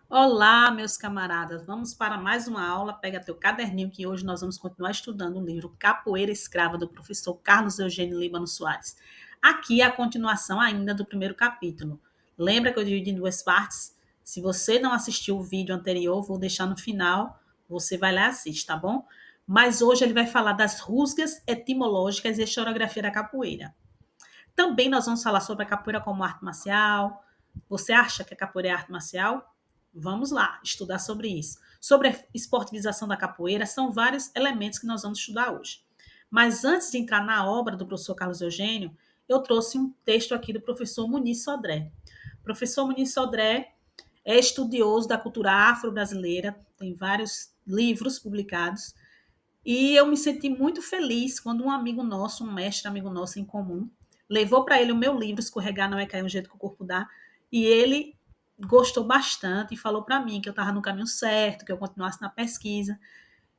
Olá, meus camaradas. Vamos para mais uma aula. Pega teu caderninho que hoje nós vamos continuar estudando o livro Capoeira Escrava do professor Carlos Eugênio Líbano Soares. Aqui é a continuação ainda do primeiro capítulo. Lembra que eu dividi em duas partes? Se você não assistiu o vídeo anterior, vou deixar no final. Você vai lá e assiste, tá bom? Mas hoje ele vai falar das rusgas etimológicas e historiografia da capoeira. Também nós vamos falar sobre a capoeira como arte marcial. Você acha que a capoeira é arte marcial? Vamos lá estudar sobre isso. Sobre a esportivização da capoeira, são vários elementos que nós vamos estudar hoje. Mas antes de entrar na obra do professor Carlos Eugênio, eu trouxe um texto aqui do professor Muniz Sodré. O professor Muniz Sodré é estudioso da cultura afro-brasileira, tem vários livros publicados, e eu me senti muito feliz quando um amigo nosso, um mestre amigo nosso em comum, levou para ele o meu livro, Escorregar Não É Cair um Jeito que o Corpo Dá, e ele gostou bastante e falou para mim que eu estava no caminho certo, que eu continuasse na pesquisa.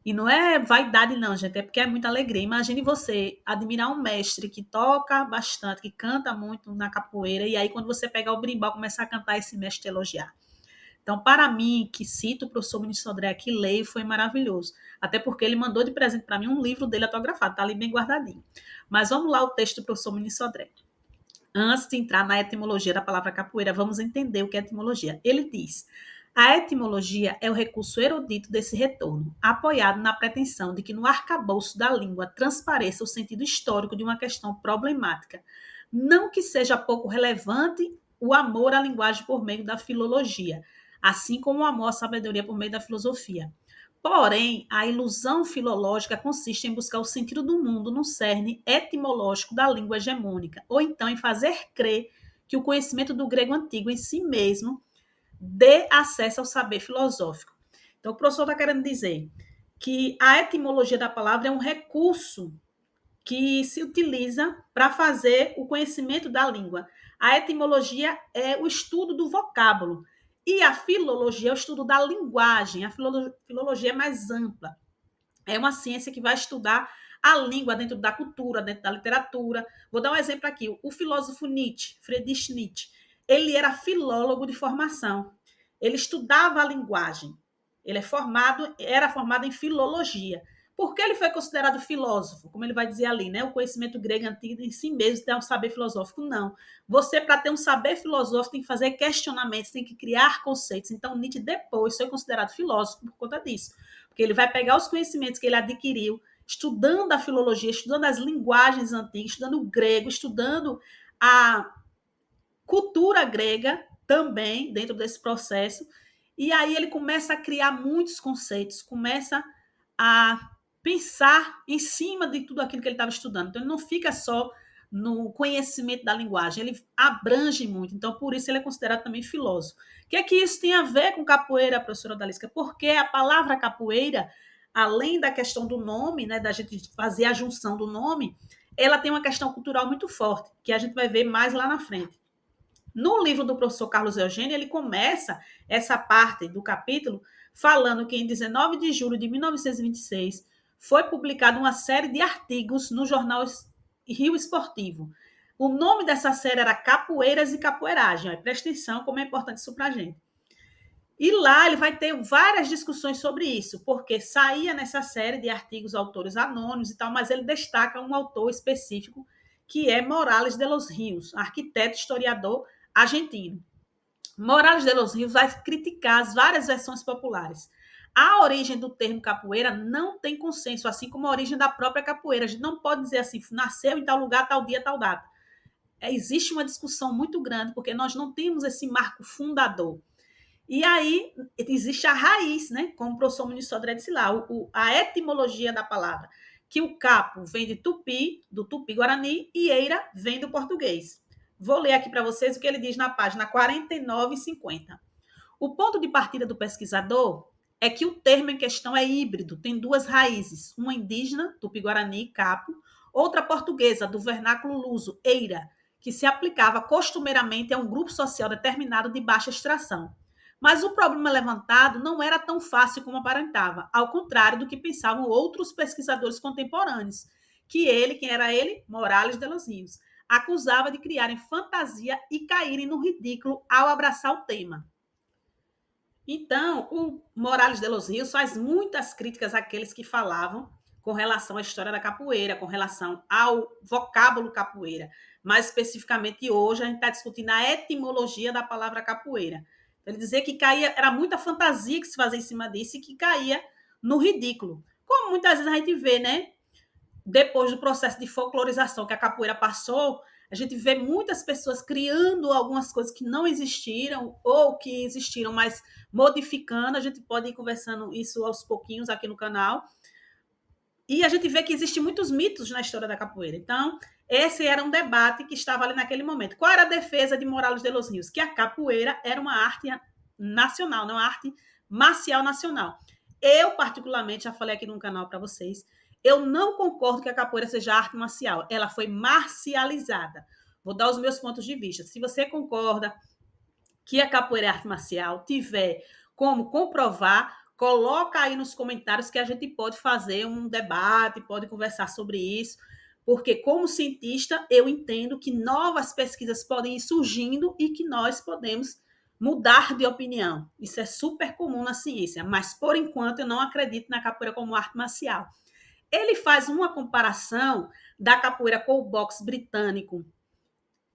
E não é vaidade, não, gente, é porque é muita alegria. Imagine você admirar um mestre que toca bastante, que canta muito na capoeira, e aí quando você pegar o brimbal, começar a cantar, esse mestre te elogiar. Então, para mim, que cito o professor Ministro Sodré, que leio, foi maravilhoso. Até porque ele mandou de presente para mim um livro dele autografado, está ali bem guardadinho. Mas vamos lá o texto do professor Ministro Sodré. Antes de entrar na etimologia da palavra capoeira, vamos entender o que é etimologia. Ele diz: a etimologia é o recurso erudito desse retorno, apoiado na pretensão de que no arcabouço da língua transpareça o sentido histórico de uma questão problemática. Não que seja pouco relevante o amor à linguagem por meio da filologia, assim como o amor à sabedoria por meio da filosofia. Porém, a ilusão filológica consiste em buscar o sentido do mundo no cerne etimológico da língua hegemônica, ou então em fazer crer que o conhecimento do grego antigo em si mesmo dê acesso ao saber filosófico. Então, o professor está querendo dizer que a etimologia da palavra é um recurso que se utiliza para fazer o conhecimento da língua. A etimologia é o estudo do vocábulo. E a filologia é o estudo da linguagem. A filologia é mais ampla. É uma ciência que vai estudar a língua dentro da cultura, dentro da literatura. Vou dar um exemplo aqui. O filósofo Nietzsche, Friedrich Nietzsche, ele era filólogo de formação. Ele estudava a linguagem. Era formado em filologia. Por que ele foi considerado filósofo? Como ele vai dizer ali, né? O conhecimento grego antigo em si mesmo tem um saber filosófico. Não. Você, para ter um saber filosófico, tem que fazer questionamentos, tem que criar conceitos. Então, Nietzsche depois foi considerado filósofo por conta disso. Porque ele vai pegar os conhecimentos que ele adquiriu estudando a filologia, estudando as linguagens antigas, estudando o grego, estudando a cultura grega também dentro desse processo. E aí ele começa a criar muitos conceitos, começa a pensar em cima de tudo aquilo que ele estava estudando. Então ele não fica só no conhecimento da linguagem, ele abrange muito. Então por isso ele é considerado também filósofo. O que é que isso tem a ver com capoeira, professora Odalisca? Porque a palavra capoeira, além da questão do nome, né, da gente fazer a junção do nome, ela tem uma questão cultural muito forte, que a gente vai ver mais lá na frente. No livro do professor Carlos Eugênio, ele começa essa parte do capítulo falando que em 19 de julho de 1926 foi publicada uma série de artigos no jornal Rio Esportivo. O nome dessa série era Capoeiras e Capoeiragem. Presta atenção como é importante isso para a gente. E lá ele vai ter várias discussões sobre isso, porque saía nessa série de artigos autores anônimos e tal, mas ele destaca um autor específico, que é Morales de los Rios, arquiteto historiador argentino. Morales de los Rios vai criticar as várias versões populares. A origem do termo capoeira não tem consenso, assim como a origem da própria capoeira. A gente não pode dizer assim, nasceu em tal lugar, tal dia, tal data. Existe uma discussão muito grande, porque nós não temos esse marco fundador. E aí existe a raiz, né? Como o professor Muniz Sodré disse lá, a etimologia da palavra, que o capo vem de tupi, do tupi-guarani, e eira vem do português. Vou ler aqui para vocês o que ele diz na página 49 e 50. O ponto de partida do pesquisador é que o termo em questão é híbrido, tem duas raízes, uma indígena, tupi-guarani, capo, outra portuguesa, do vernáculo luso, eira, que se aplicava costumeiramente a um grupo social determinado de baixa extração. Mas o problema levantado não era tão fácil como aparentava, ao contrário do que pensavam outros pesquisadores contemporâneos, que ele, quem era ele? Morales de los Rios, acusava de criarem fantasia e caírem no ridículo ao abraçar o tema. Então, o Morales de los Rios faz muitas críticas àqueles que falavam com relação à história da capoeira, com relação ao vocábulo capoeira. Mais especificamente, hoje, a gente está discutindo a etimologia da palavra capoeira. Ele dizia que caía, era muita fantasia que se fazia em cima disso e que caía no ridículo. Como muitas vezes a gente vê, né? Depois do processo de folclorização que a capoeira passou, a gente vê muitas pessoas criando algumas coisas que não existiram ou que existiram, mas modificando. A gente pode ir conversando isso aos pouquinhos aqui no canal. E a gente vê que existem muitos mitos na história da capoeira. Então, esse era um debate que estava ali naquele momento. Qual era a defesa de Morales de los Rios? Que a capoeira era uma arte nacional, não uma arte marcial nacional. Eu, particularmente, já falei aqui no canal para vocês, eu não concordo que a capoeira seja arte marcial. Ela foi marcializada. Vou dar os meus pontos de vista. Se você concorda que a capoeira é arte marcial, tiver como comprovar, coloca aí nos comentários que a gente pode fazer um debate, pode conversar sobre isso, porque como cientista eu entendo que novas pesquisas podem ir surgindo e que nós podemos mudar de opinião. Isso é super comum na ciência, mas por enquanto eu não acredito na capoeira como arte marcial. Ele faz uma comparação da capoeira com o boxe britânico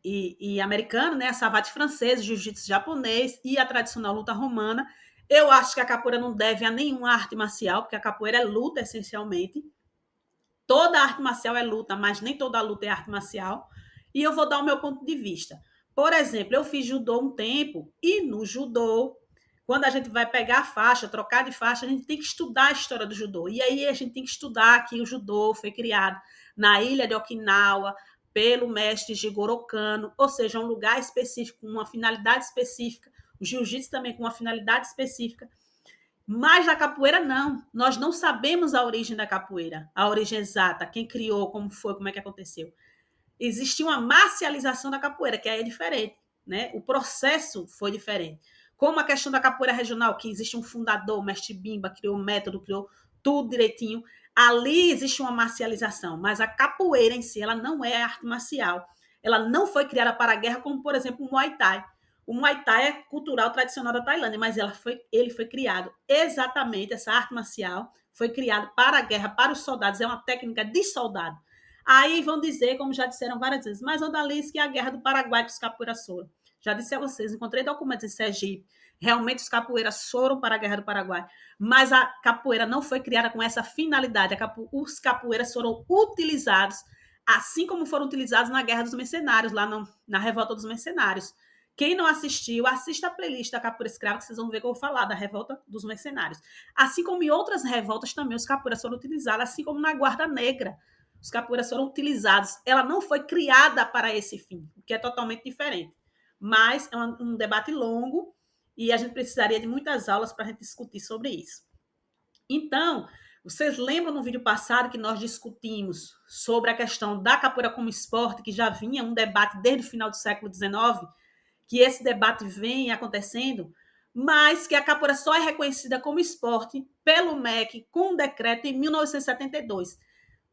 e americano, né? A savate francesa, jiu-jitsu japonês e a tradicional luta romana. Eu acho que a capoeira não deve a nenhuma arte marcial, porque a capoeira é luta essencialmente. Toda arte marcial é luta, mas nem toda luta é arte marcial. E eu vou dar o meu ponto de vista. Por exemplo, eu fiz judô um tempo e no judô, quando a gente vai pegar a faixa, trocar de faixa, a gente tem que estudar a história do judô. E aí a gente tem que estudar que o judô foi criado na ilha de Okinawa pelo mestre Jigoro Kano, ou seja, um lugar específico, com uma finalidade específica. O jiu-jitsu também com uma finalidade específica. Mas a capoeira não. Nós não sabemos a origem da capoeira, a origem exata, quem criou, como foi, como é que aconteceu. Existiu uma marcialização da capoeira, que aí é diferente, né? O processo foi diferente. Como a questão da capoeira regional, que existe um fundador, o mestre Bimba, criou o método, criou tudo direitinho. Ali existe uma marcialização, mas a capoeira em si, ela não é arte marcial. Ela não foi criada para a guerra, como, por exemplo, o Muay Thai. O Muay Thai é cultural tradicional da Tailândia, mas ele foi criado exatamente, essa arte marcial foi criada para a guerra, para os soldados, é uma técnica de soldado. Aí vão dizer, como já disseram várias vezes, mas Odalice, que é a guerra do Paraguai que os capoeiras foram. Já disse a vocês, encontrei documentos em Sergipe, realmente os capoeiras foram para a guerra do Paraguai, mas a capoeira não foi criada com essa finalidade, os capoeiras foram utilizados, assim como foram utilizados na Guerra dos Mercenários, lá na Revolta dos Mercenários. Quem não assistiu, assista a playlist da Capoeira Escrava, que vocês vão ver que eu vou falar da Revolta dos Mercenários. Assim como em outras revoltas também, os capoeiras foram utilizados, assim como na Guarda Negra. Os capoeiras foram utilizados. Ela não foi criada para esse fim, o que é totalmente diferente. Mas é um debate longo e a gente precisaria de muitas aulas para a gente discutir sobre isso. Então, vocês lembram no vídeo passado que nós discutimos sobre a questão da capoeira como esporte, que já vinha um debate desde o final do século XIX, que esse debate vem acontecendo, mas que a capoeira só é reconhecida como esporte pelo MEC com um decreto em 1972.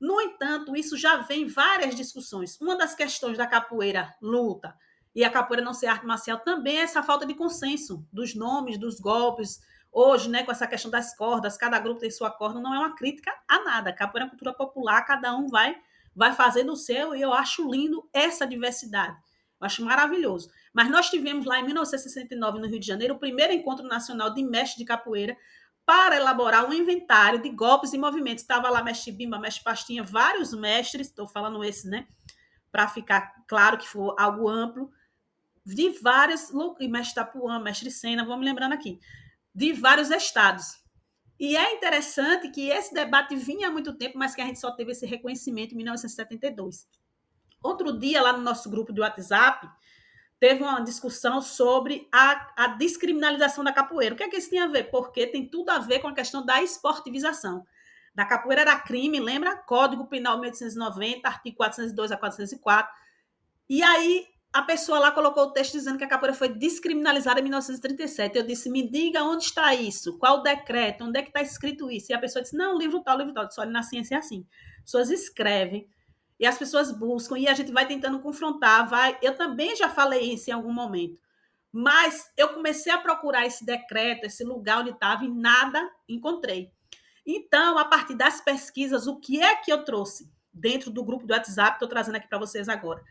No entanto, isso já vem várias discussões. Uma das questões da capoeira luta e a capoeira não ser arte marcial também é essa falta de consenso dos nomes, dos golpes. Hoje, né, com essa questão das cordas, cada grupo tem sua corda, não é uma crítica a nada. A capoeira é uma cultura popular, cada um vai fazendo o seu, e eu acho lindo essa diversidade. Eu acho maravilhoso. Mas nós tivemos lá em 1969, no Rio de Janeiro, o primeiro encontro nacional de mestres de capoeira para elaborar um inventário de golpes e movimentos. Estava lá mestre Bimba, mestre Pastinha, vários mestres, estou falando esses, né? Para ficar claro que foi algo amplo, de vários, mestre Tapuã, mestre Sena, vamos lembrando aqui, de vários estados. E é interessante que esse debate vinha há muito tempo, mas que a gente só teve esse reconhecimento em 1972. Outro dia, lá no nosso grupo de WhatsApp, teve uma discussão sobre a descriminalização da capoeira. O que é que isso tem a ver? Porque tem tudo a ver com a questão da esportivização. Da capoeira era crime, lembra? Código Penal 1890, artigo 402 a 404. E aí a pessoa lá colocou o texto dizendo que a capoeira foi descriminalizada em 1937. Eu disse, me diga onde está isso, qual o decreto, onde é que está escrito isso? E a pessoa disse, não, livro tal, livro tal. Eu disse, olha, na ciência é assim. As pessoas escrevem, e as pessoas buscam, e a gente vai tentando confrontar, vai. Eu também já falei isso em algum momento. Mas eu comecei a procurar esse decreto, esse lugar onde estava, e nada encontrei. Então, a partir das pesquisas, o que é que eu trouxe dentro do grupo do WhatsApp, estou trazendo aqui para vocês agora,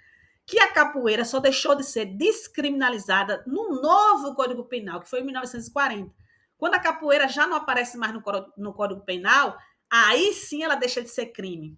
que a capoeira só deixou de ser descriminalizada no novo Código Penal, que foi em 1940. Quando a capoeira já não aparece mais no Código Penal, aí sim ela deixa de ser crime.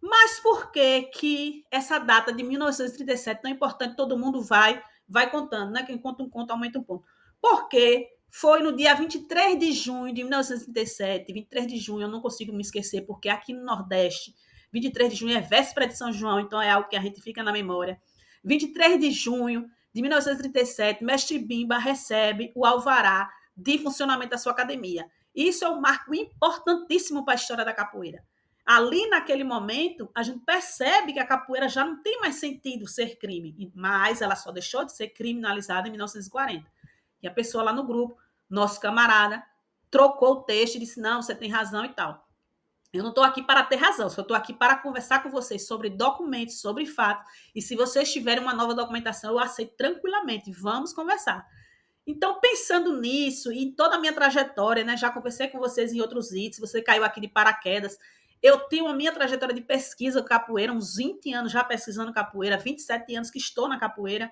Mas por que que essa data de 1937 tão importante, todo mundo vai contando, né? Quem conta um conto aumenta um ponto. Porque foi no dia 23 de junho de 1937, 23 de junho, eu não consigo me esquecer, porque aqui no Nordeste, 23 de junho é véspera de São João, então é algo que a gente fica na memória. 23 de junho de 1937, Mestre Bimba recebe o alvará de funcionamento da sua academia. Isso é um marco importantíssimo para a história da capoeira. Ali, naquele momento, a gente percebe que a capoeira já não tem mais sentido ser crime, mas ela só deixou de ser criminalizada em 1940. E a pessoa lá no grupo, nosso camarada, trocou o texto e disse, não, você tem razão e tal. Eu não estou aqui para ter razão, só estou aqui para conversar com vocês sobre documentos, sobre fatos, e se vocês tiverem uma nova documentação, eu aceito tranquilamente, vamos conversar. Então, pensando nisso e em toda a minha trajetória, né, já conversei com vocês em outros vídeos, você caiu aqui de paraquedas, eu tenho a minha trajetória de pesquisa capoeira, uns 20 anos já pesquisando capoeira, 27 anos que estou na capoeira,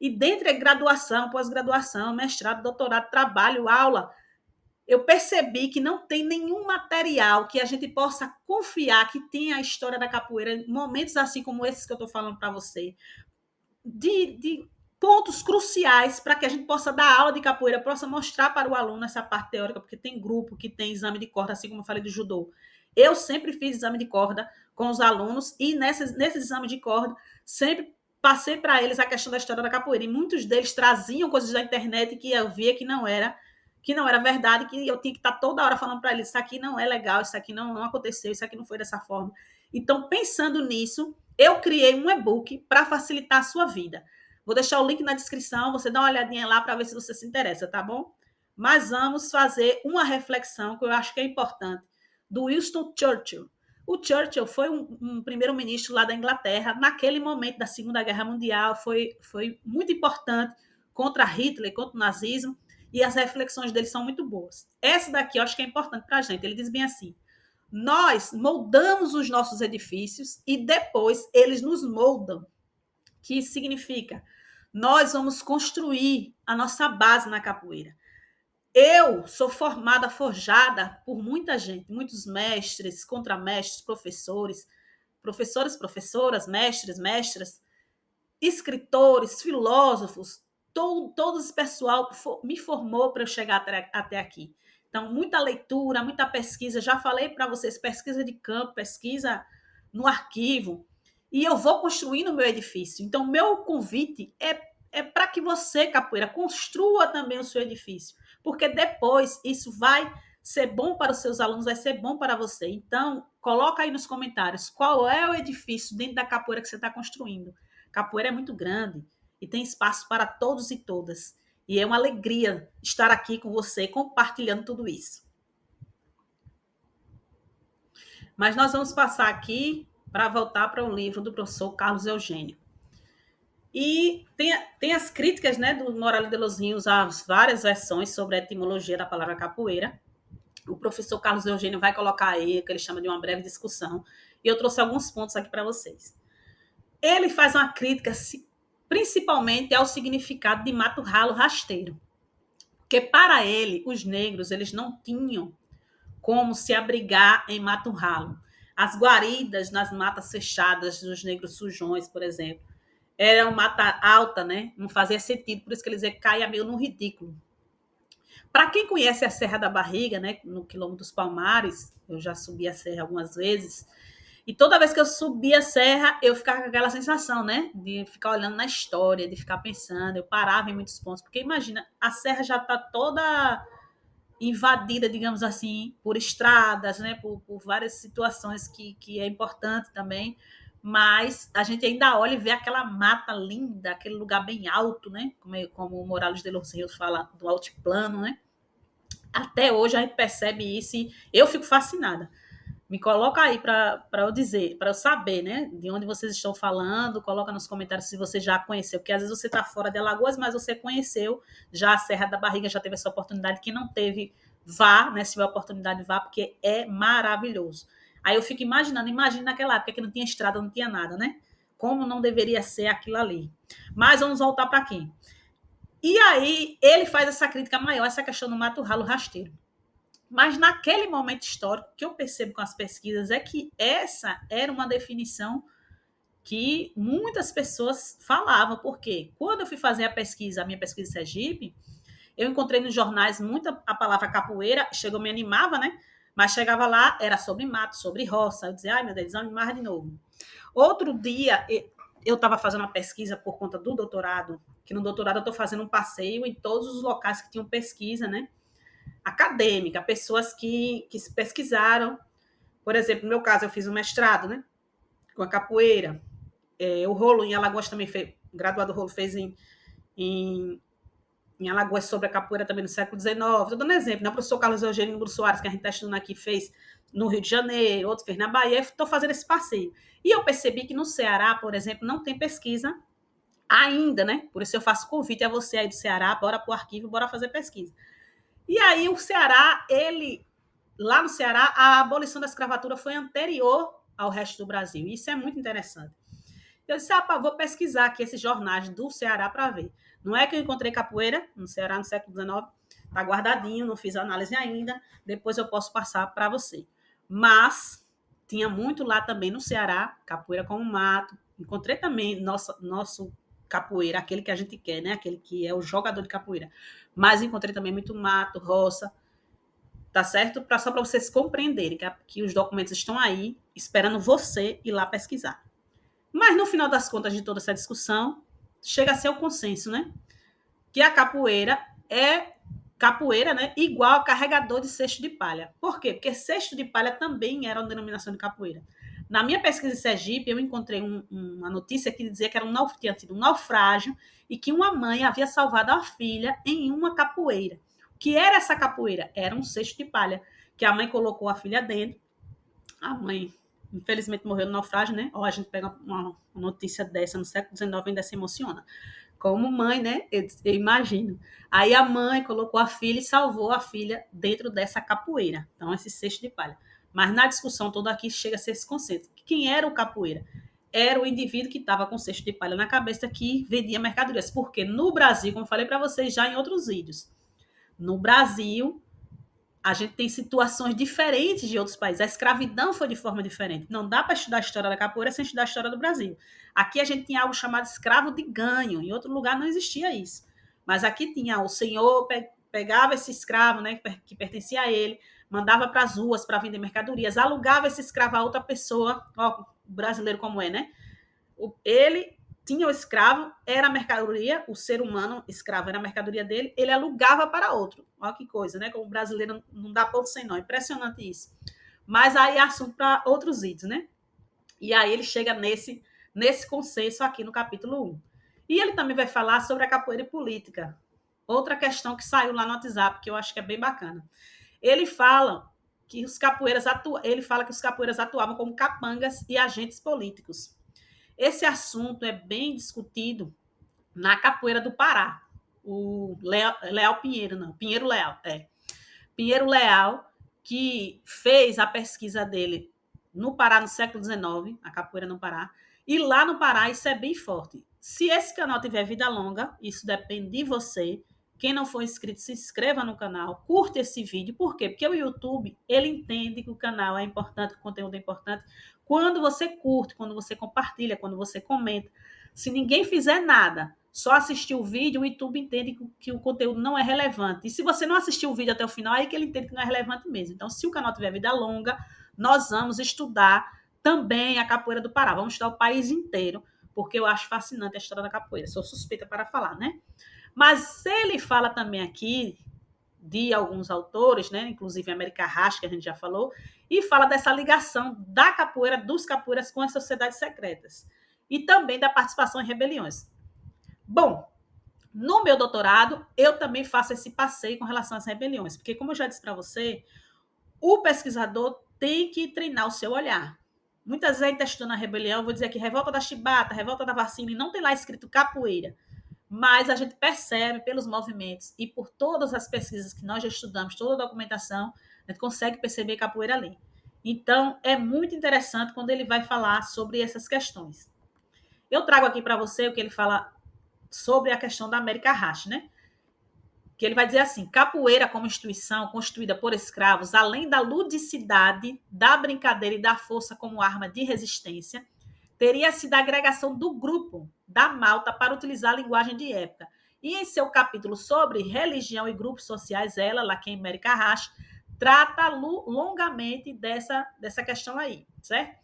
e dentre graduação, pós-graduação, mestrado, doutorado, trabalho, aula, eu percebi que não tem nenhum material que a gente possa confiar que tenha a história da capoeira em momentos assim como esses que eu estou falando para você, de pontos cruciais para que a gente possa dar aula de capoeira, possa mostrar para o aluno essa parte teórica, porque tem grupo que tem exame de corda, assim como eu falei do judô. Eu sempre fiz exame de corda com os alunos e nesse exame de corda sempre passei para eles a questão da história da capoeira. E muitos deles traziam coisas da internet que eu via que não era verdade, que eu tinha que estar toda hora falando para eles, isso aqui não é legal, isso aqui não aconteceu, isso aqui não foi dessa forma. Então, pensando nisso, eu criei um e-book para facilitar a sua vida. Vou deixar o link na descrição, você dá uma olhadinha lá para ver se você se interessa, tá bom? Mas vamos fazer uma reflexão que eu acho que é importante, do Winston Churchill. O Churchill foi um primeiro-ministro lá da Inglaterra, naquele momento da Segunda Guerra Mundial, foi muito importante contra Hitler, contra o nazismo, e as reflexões dele são muito boas. Essa daqui eu acho que é importante para a gente. Ele diz bem assim, nós moldamos os nossos edifícios e depois eles nos moldam. Que significa, nós vamos construir a nossa base na capoeira. Eu sou formada, forjada por muita gente, muitos mestres, contramestres, professoras, mestres, mestras, escritores, filósofos, todo esse pessoal me formou para eu chegar até aqui. Então, muita leitura, muita pesquisa. Já falei para vocês, pesquisa de campo, pesquisa no arquivo. E eu vou construindo o meu edifício. Então, meu convite é para que você, capoeira, construa também o seu edifício. Porque depois isso vai ser bom para os seus alunos, vai ser bom para você. Então, coloca aí nos comentários qual é o edifício dentro da capoeira que você está construindo. Capoeira é muito grande e tem espaço para todos e todas. E é uma alegria estar aqui com você, compartilhando tudo isso. Mas nós vamos passar aqui para voltar para o livro do professor Carlos Eugênio. E tem as críticas, né, do Morales de los Rios às várias versões sobre a etimologia da palavra capoeira. O professor Carlos Eugênio vai colocar aí, o que ele chama de uma breve discussão. E eu trouxe alguns pontos aqui para vocês. Ele faz uma crítica principalmente ao significado de mato ralo rasteiro. Porque para ele, os negros, eles não tinham como se abrigar em mato ralo. As guaridas nas matas fechadas dos negros sujões, por exemplo, eram mata alta, né? Não fazia sentido, por isso que eles diziam que caia meio no ridículo. Para quem conhece a Serra da Barriga, né, no quilômetro dos Palmares, eu já subi a serra algumas vezes, e toda vez que eu subia a serra, eu ficava com aquela sensação, né, de ficar olhando na história, de ficar pensando, eu parava em muitos pontos, porque imagina, a serra já está toda invadida, digamos assim, por estradas, né, por várias situações que é importante também, mas a gente ainda olha e vê aquela mata linda, aquele lugar bem alto, né, como o Morales de los Rios fala do altiplano, né, até hoje a gente percebe isso e eu fico fascinada. Me coloca aí para eu dizer, para eu saber, né, de onde vocês estão falando. Coloca nos comentários se você já conheceu, porque às vezes você está fora de Alagoas, mas você conheceu já a Serra da Barriga, já teve essa oportunidade. Quem não teve, vá, né, se tiver oportunidade, vá, porque é maravilhoso. Aí eu fico imaginando, imagina naquela época que não tinha estrada, não tinha nada, né? Como não deveria ser aquilo ali. Mas vamos voltar para aqui. E aí ele faz essa crítica maior, essa questão do mato ralo rasteiro. Mas naquele momento histórico, o que eu percebo com as pesquisas é que essa era uma definição que muitas pessoas falavam, porque quando eu fui fazer a minha pesquisa em Sergipe, eu encontrei nos jornais muita a palavra capoeira, chegou, me animava, né? Mas chegava lá, era sobre mato, sobre roça. Eu dizia, ai meu Deus, desanimava de novo. Outro dia, eu estava fazendo uma pesquisa por conta do doutorado, que no doutorado eu estou fazendo um passeio em todos os locais que tinham pesquisa, né? Acadêmica, pessoas que se pesquisaram. Por exemplo, no meu caso, eu fiz um mestrado, né? Com a capoeira. O Rolo, em Alagoas, também fez, o graduado Rolo fez em, em Alagoas sobre a capoeira também no século XIX. Estou dando exemplo, né? O professor Carlos Eugênio Muro Soares, que a gente está estudando aqui, fez no Rio de Janeiro, outro fez na Bahia. Estou fazendo esse passeio. E eu percebi que no Ceará, por exemplo, não tem pesquisa ainda, né? Por isso eu faço convite a você aí do Ceará, bora para o arquivo, bora fazer pesquisa. E aí o Ceará, lá no Ceará, a abolição da escravatura foi anterior ao resto do Brasil. Isso é muito interessante. Eu disse, vou pesquisar aqui esses jornais do Ceará para ver. Não é que eu encontrei capoeira no Ceará no século XIX, está guardadinho, não fiz análise ainda, depois eu posso passar para você. Mas tinha muito lá também no Ceará, capoeira como mato. Encontrei também nosso capoeira, aquele que a gente quer, né? Aquele que é o jogador de capoeira. Mas encontrei também muito mato, roça, tá certo? Só para vocês compreenderem que os documentos estão aí, esperando você ir lá pesquisar. Mas no final das contas de toda essa discussão, chega a ser o consenso, né? Que a capoeira é capoeira, né? Igual a carregador de cesto de palha. Por quê? Porque cesto de palha também era uma denominação de capoeira. Na minha pesquisa em Sergipe, eu encontrei uma notícia que dizia que tinha tido um naufrágio e que uma mãe havia salvado a filha em uma capoeira. O que era essa capoeira? Era um cesto de palha que a mãe colocou a filha dentro. A mãe, infelizmente, morreu no naufrágio, né? Ou a gente pega uma notícia dessa no século XIX e ainda se emociona. Como mãe, né? Eu imagino. Aí a mãe colocou a filha e salvou a filha dentro dessa capoeira. Então, esse cesto de palha. Mas na discussão toda aqui chega a ser esse conceito. Quem era o capoeira? Era o indivíduo que estava com cesto de palha na cabeça que vendia mercadorias. Porque no Brasil, como falei para vocês já em outros vídeos, no Brasil a gente tem situações diferentes de outros países. A escravidão foi de forma diferente. Não dá para estudar a história da capoeira sem estudar a história do Brasil. Aqui a gente tinha algo chamado escravo de ganho. Em outro lugar não existia isso. Mas aqui tinha o senhor pegava esse escravo, né, que pertencia a ele, mandava para as ruas para vender mercadorias, alugava esse escravo a outra pessoa. Ó, o brasileiro como é, né? Ele tinha o escravo, era a mercadoria, o ser humano escravo era a mercadoria dele, ele alugava para outro. Olha que coisa, né? Como brasileiro não dá ponto sem nó. Impressionante isso. Mas aí é assunto para outros vídeos, né? E aí ele chega nesse consenso aqui no capítulo 1. E ele também vai falar sobre a capoeira e política. Outra questão que saiu lá no WhatsApp, que eu acho que é bem bacana. Ele fala que os capoeiras atuavam como capangas e agentes políticos. Esse assunto é bem discutido na capoeira do Pará. O Leal Pinheiro, não, Pinheiro Leal, Pinheiro Leal, que fez a pesquisa dele no Pará no século XIX, a capoeira no Pará, e lá no Pará isso é bem forte. Se esse canal tiver vida longa, isso depende de você. Quem não for inscrito, se inscreva no canal, curta esse vídeo. Por quê? Porque o YouTube, ele entende que o canal é importante, que o conteúdo é importante. Quando você curte, quando você compartilha, quando você comenta. Se ninguém fizer nada, só assistir o vídeo, o YouTube entende que o conteúdo não é relevante. E se você não assistiu o vídeo até o final, é aí que ele entende que não é relevante mesmo. Então, se o canal tiver vida longa, nós vamos estudar também a capoeira do Pará. Vamos estudar o país inteiro, porque eu acho fascinante a história da capoeira. Sou suspeita para falar, né? Mas ele fala também aqui de alguns autores, né? Inclusive América Arraes, que a gente já falou, e fala dessa ligação da capoeira, dos capoeiras com as sociedades secretas. E também da participação em rebeliões. Bom, no meu doutorado, eu também faço esse passeio com relação às rebeliões, porque, como eu já disse para você, o pesquisador tem que treinar o seu olhar. Muitas vezes a gente está estudando a rebelião, vou dizer aqui, revolta da chibata, revolta da vacina, e não tem lá escrito capoeira. Mas a gente percebe pelos movimentos e por todas as pesquisas que nós já estudamos, toda a documentação, a gente consegue perceber capoeira ali. Então, é muito interessante quando ele vai falar sobre essas questões. Eu trago aqui para você o que ele fala sobre a questão da América Rache, né? Que ele vai dizer assim: capoeira como instituição constituída por escravos, além da ludicidade, da brincadeira e da força como arma de resistência, teria sido a agregação do grupo da malta para utilizar a linguagem de época. E em seu capítulo sobre religião e grupos sociais, ela, Laquem América Rache, trata longamente dessa questão aí, certo?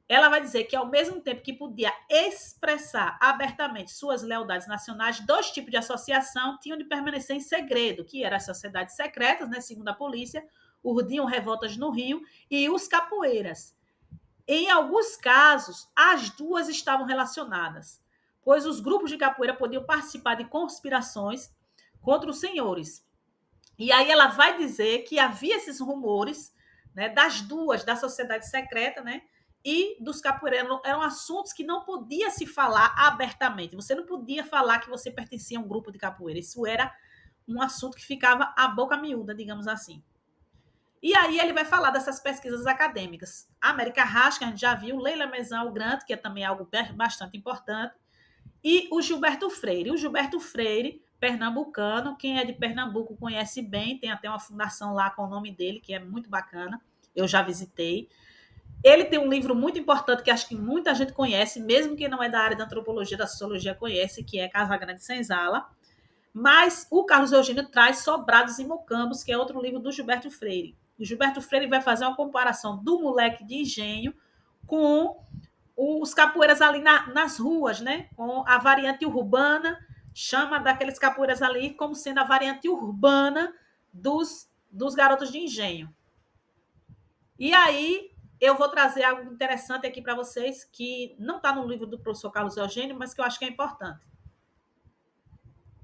Ela vai dizer que, ao mesmo tempo que podia expressar abertamente suas lealdades nacionais, dois tipos de associação tinham de permanecer em segredo, que eram as sociedades secretas, né, segundo a polícia, urdiam revoltas no Rio, e os capoeiras. Em alguns casos, as duas estavam relacionadas, pois os grupos de capoeira podiam participar de conspirações contra os senhores. E aí ela vai dizer que havia esses rumores, né, das duas, da sociedade secreta, né, e dos capoeireiros, eram assuntos que não podia se falar abertamente. Você não podia falar que você pertencia a um grupo de capoeira. Isso era um assunto que ficava à boca miúda, digamos assim. E aí ele vai falar dessas pesquisas acadêmicas. A América Rache, que a gente já viu, Leila Mezan, o Grant, que é também algo bastante importante, e o Gilberto Freire. O Gilberto Freire, pernambucano, quem é de Pernambuco conhece bem, tem até uma fundação lá com o nome dele, que é muito bacana, eu já visitei. Ele tem um livro muito importante que acho que muita gente conhece, mesmo quem não é da área da antropologia, da sociologia conhece, que é Casa Grande Senzala. Mas o Carlos Eugênio traz Sobrados e Mocambos, que é outro livro do Gilberto Freire. O Gilberto Freire vai fazer uma comparação do moleque de engenho com os capoeiras ali nas ruas, né? Com a variante urbana, chama daqueles capoeiras ali como sendo a variante urbana dos garotos de engenho. E aí eu vou trazer algo interessante aqui para vocês, que não está no livro do professor Carlos Eugênio, mas que eu acho que é importante,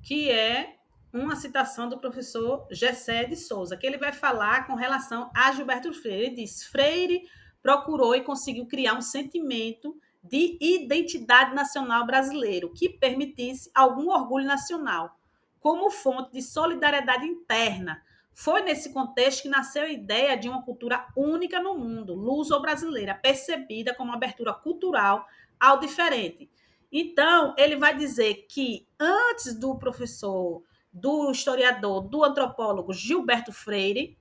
que é uma citação do professor Gessé de Souza, que ele vai falar com relação a Gilberto Freire. Ele diz: Freire procurou e conseguiu criar um sentimento de identidade nacional brasileiro que permitisse algum orgulho nacional, como fonte de solidariedade interna. Foi nesse contexto que nasceu a ideia de uma cultura única no mundo, luso-brasileira, percebida como abertura cultural ao diferente. Então, ele vai dizer que antes do professor, do historiador, do antropólogo Gilberto Freire,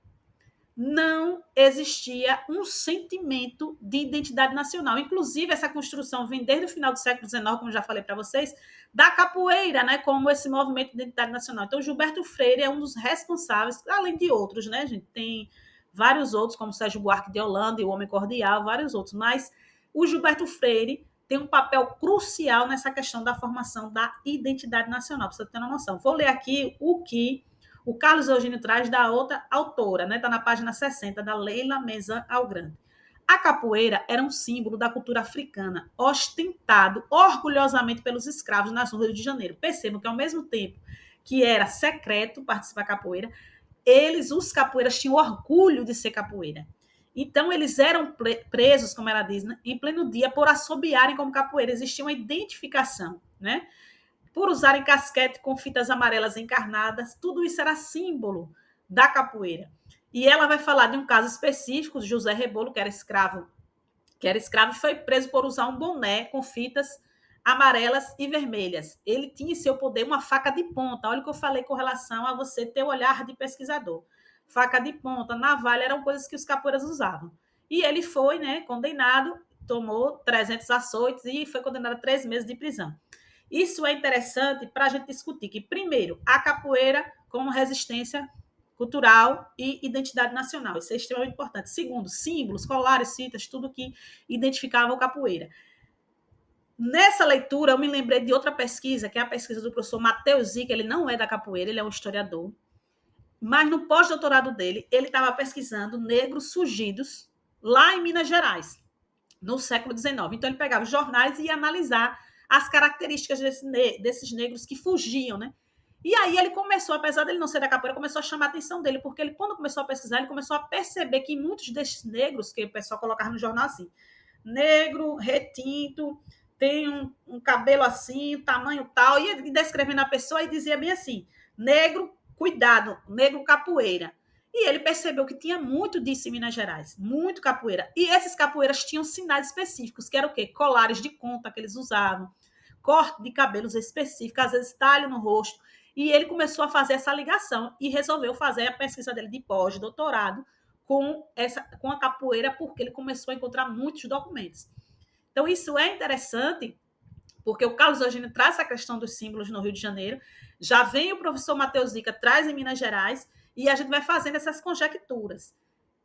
não existia um sentimento de identidade nacional. Inclusive, essa construção vem desde o final do século XIX, como já falei para vocês, da capoeira, né, como esse movimento de identidade nacional. Então, Gilberto Freire é um dos responsáveis, além de outros, né, gente? Tem vários outros, como Sérgio Buarque de Holanda e o Homem Cordial, vários outros, mas o Gilberto Freire tem um papel crucial nessa questão da formação da identidade nacional, para você ter uma noção. Vou ler aqui o que o Carlos Eugênio traz da outra autora, né? Está na página 60, da Leila Mezan Algrande. A capoeira era um símbolo da cultura africana, ostentado orgulhosamente pelos escravos nas ruas de Janeiro. Percebam que, ao mesmo tempo que era secreto participar da capoeira, os capoeiras, tinham orgulho de ser capoeira. Então, eles eram presos, como ela diz, né, em pleno dia, por assobiarem como capoeira. Existia uma identificação, né? Por usarem casquete com fitas amarelas encarnadas, tudo isso era símbolo da capoeira. E ela vai falar de um caso específico, José Rebolo, que era escravo e foi preso por usar um boné com fitas amarelas e vermelhas. Ele tinha em seu poder uma faca de ponta. Olha o que eu falei com relação a você ter o olhar de pesquisador. Faca de ponta, navalha, eram coisas que os capoeiras usavam. E ele foi, né, condenado, tomou 300 açoites e foi condenado a 3 meses de prisão. Isso é interessante para a gente discutir que, primeiro, a capoeira como resistência cultural e identidade nacional. Isso é extremamente importante. Segundo, símbolos, colares, citas, tudo que identificava o capoeira. Nessa leitura, eu me lembrei de outra pesquisa, que é a pesquisa do professor Matheus Zica. Ele não é da capoeira, ele é um historiador. Mas no pós-doutorado dele, ele estava pesquisando negros fugidos lá em Minas Gerais, no século XIX. Então, ele pegava os jornais e ia analisar as características desses negros que fugiam, né? E aí ele começou, apesar dele não ser da capoeira, começou a chamar a atenção dele, porque ele, quando começou a pesquisar, ele começou a perceber que muitos desses negros, que o pessoal colocava no jornal assim, negro, retinto, tem um cabelo assim, tamanho tal, e descrevendo a pessoa e dizia bem assim, negro, cuidado, negro capoeira. E ele percebeu que tinha muito disso em Minas Gerais, muito capoeira. E esses capoeiras tinham sinais específicos, que era o quê? Colares de conta que eles usavam, corte de cabelos específico, às vezes talho no rosto. E ele começou a fazer essa ligação e resolveu fazer a pesquisa dele de pós-doutorado com a capoeira, porque ele começou a encontrar muitos documentos. Então, isso é interessante, porque o Carlos Eugênio traz a questão dos símbolos no Rio de Janeiro, já vem o professor Matheus Zica, traz em Minas Gerais, e a gente vai fazendo essas conjecturas.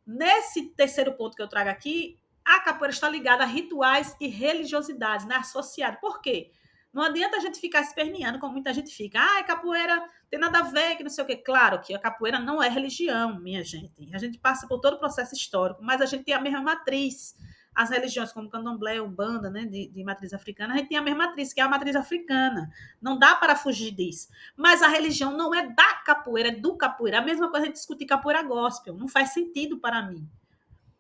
Nesse terceiro ponto que eu trago aqui, a capoeira está ligada a rituais e religiosidades, né? Associado. Por quê? Não adianta a gente ficar esperneando, como muita gente fica. Ah, capoeira tem nada a ver, que não sei o quê. Claro que a capoeira não é religião, minha gente. A gente passa por todo o processo histórico, mas a gente tem a mesma matriz. As religiões como candomblé, umbanda, né, de matriz africana, a gente tem a mesma matriz, que é a matriz africana. Não dá para fugir disso. Mas a religião não é da capoeira, é do capoeira. A mesma coisa é discutir capoeira gospel. Não faz sentido para mim.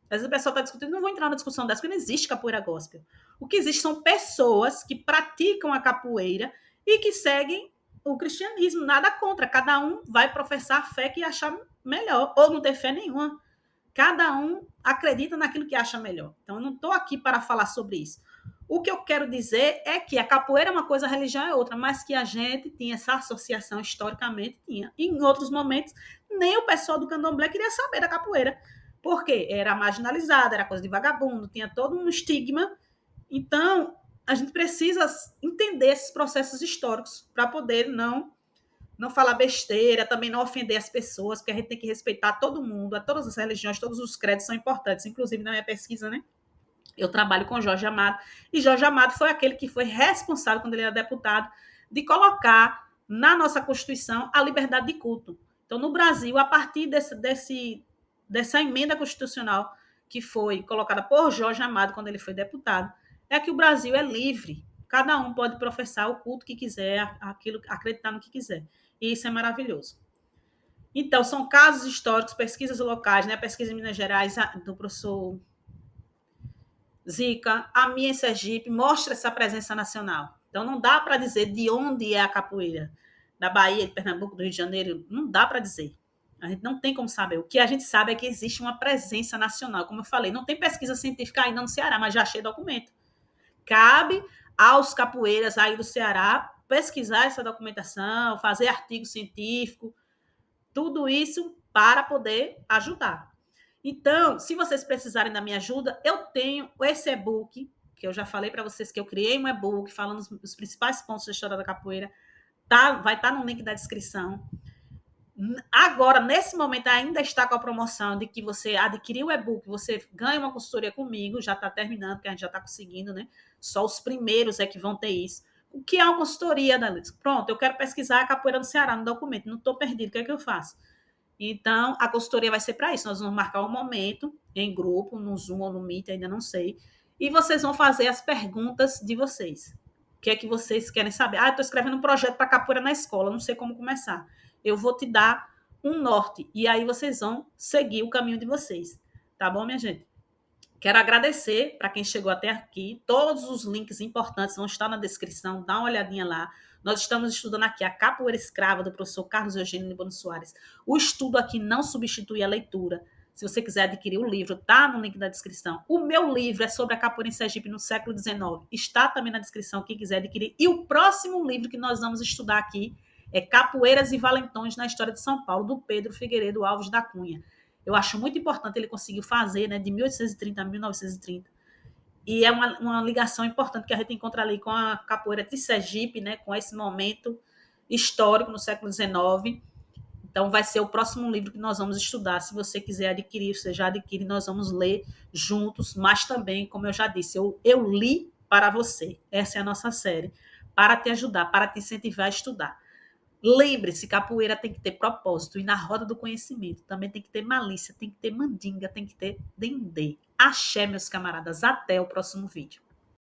Às vezes o pessoal está discutindo, não vou entrar na discussão dessa, porque não existe capoeira gospel. O que existe são pessoas que praticam a capoeira e que seguem o cristianismo, nada contra. Cada um vai professar a fé que achar melhor, ou não ter fé nenhuma. Cada um acredita naquilo que acha melhor. Então, eu não estou aqui para falar sobre isso. O que eu quero dizer é que a capoeira é uma coisa, a religião é outra, mas que a gente tinha essa associação historicamente, tinha. E em outros momentos, nem o pessoal do candomblé queria saber da capoeira, porque era marginalizada, era coisa de vagabundo, tinha todo um estigma. Então, a gente precisa entender esses processos históricos para poder não falar besteira, também não ofender as pessoas, porque a gente tem que respeitar todo mundo, a todas as religiões, todos os credos são importantes. Inclusive, na minha pesquisa, né? Eu trabalho com Jorge Amado, e Jorge Amado foi aquele que foi responsável, quando ele era deputado, de colocar na nossa Constituição a liberdade de culto. Então, no Brasil, a partir dessa emenda constitucional que foi colocada por Jorge Amado, quando ele foi deputado, é que o Brasil é livre. Cada um pode professar o culto que quiser, aquilo, acreditar no que quiser. E isso é maravilhoso. Então, são casos históricos, pesquisas locais, né? A pesquisa em Minas Gerais, do professor Zica, a minha em Sergipe, mostra essa presença nacional. Então, não dá para dizer de onde é a capoeira. Da Bahia, de Pernambuco, do Rio de Janeiro, não dá para dizer. A gente não tem como saber. O que a gente sabe é que existe uma presença nacional. Como eu falei, não tem pesquisa científica ainda no Ceará, mas já achei documento. Cabe aos capoeiras aí do Ceará pesquisar essa documentação, fazer artigo científico, tudo isso para poder ajudar. Então, se vocês precisarem da minha ajuda, eu tenho esse e-book, que eu já falei para vocês que eu criei um e-book falando os principais pontos da história da capoeira. Vai estar no link da descrição. Agora, nesse momento, ainda está com a promoção de que você adquirir o e-book, você ganha uma consultoria comigo, já está terminando, que a gente já está conseguindo, né? Só os primeiros é que vão ter isso. O que é uma consultoria, Dalis? Pronto, eu quero pesquisar a capoeira do Ceará no documento, não estou perdido, o que é que eu faço? Então, a consultoria vai ser para isso. Nós vamos marcar um momento em grupo, no Zoom ou no Meet, ainda não sei. E vocês vão fazer as perguntas de vocês. O que é que vocês querem saber? Ah, estou escrevendo um projeto para capoeira na escola, não sei como começar. Eu vou te dar um norte. E aí vocês vão seguir o caminho de vocês. Tá bom, minha gente? Quero agradecer para quem chegou até aqui. Todos os links importantes vão estar na descrição. Dá uma olhadinha lá. Nós estamos estudando aqui a Capoeira Escrava, do professor Carlos Eugênio Líbano Soares. O estudo aqui não substitui a leitura. Se você quiser adquirir o livro, tá no link da descrição. O meu livro é sobre a capoeira em Sergipe no século XIX. Está também na descrição, quem quiser adquirir. E o próximo livro que nós vamos estudar aqui é Capoeiras e Valentões na História de São Paulo, do Pedro Figueiredo Alves da Cunha. Eu acho muito importante, ele conseguiu fazer, né, de 1830 a 1930. E é uma ligação importante que a gente encontra ali com a capoeira de Sergipe, né, com esse momento histórico no século XIX. Então, vai ser o próximo livro que nós vamos estudar. Se você quiser adquirir, você já adquire, nós vamos ler juntos, mas também, como eu já disse, eu li para você. Essa é a nossa série, para te ajudar, para te incentivar a estudar. Lembre-se, capoeira tem que ter propósito, e na roda do conhecimento também tem que ter malícia, tem que ter mandinga, tem que ter dendê. Axé, meus camaradas. Até o próximo vídeo.